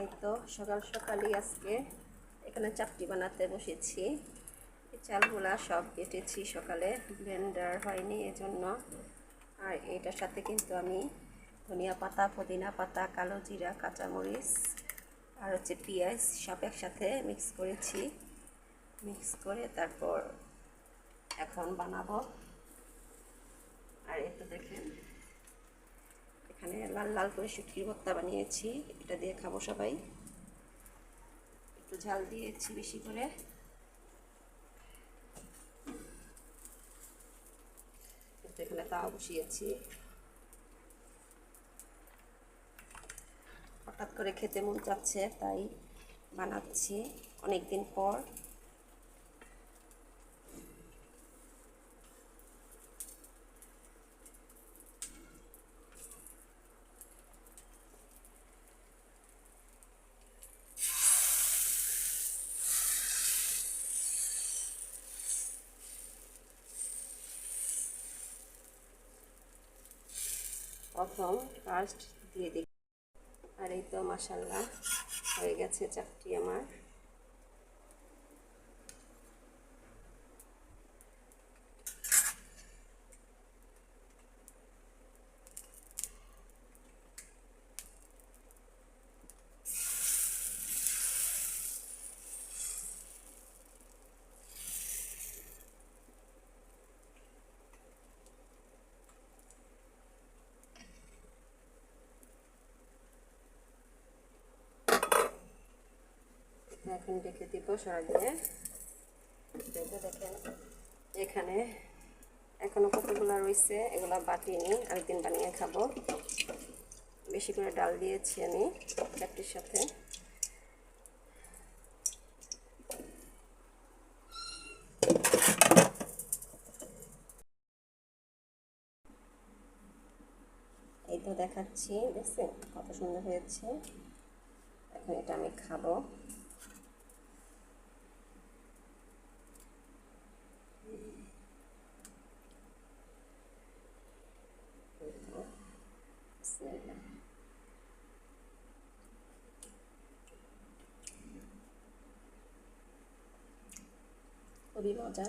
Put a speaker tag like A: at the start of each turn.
A: এই তো সকাল সকালই আজকে এখানে চাপটি বানাতে বসেছি। এই চালগুলা সব বেটেছি সকালে, ব্লেন্ডার হয়নি এজন্য। আর এটার সাথে কিন্তু আমি ধনিয়া পাতা, পুদিনা পাতা, কালো জিরা, কাঁচামরিচ আর হচ্ছে পেঁয়াজ সব একসাথে মিক্স করেছি। মিক্স করে তারপর এখন বানাবো। আর এই তো দেখেন এখানে লাল লাল করে শুটকির ভর্তা বানিয়েছি, এটা দিয়ে খাবো সবাই। একটু ঝাল দিয়েছি বেশি করে। এখানে তাওয়া বসিয়েছি, হঠাৎ করে খেতে মন চাচ্ছে তাই বানাচ্ছি অনেক দিন পর। প্রথম ফার্স্ট দিয়ে দিই। আর এই তো মাশাআল্লাহ হয়ে গেছে চাপটি আমার। এখন রেখে দিব সরাইয়ে। দেখেন এখানে এখনো কতগুলো রয়েছে, এগুলা বাটিনি, আরেকদিন বানিয়ে খাবো। বেশি করে ডাল দিয়েছি আমি চাপটির সাথে। এই তো দেখাচ্ছি, দেখছেন কত সুন্দর হয়েছে। এখন এটা আমি খাবো। খুবই মজা।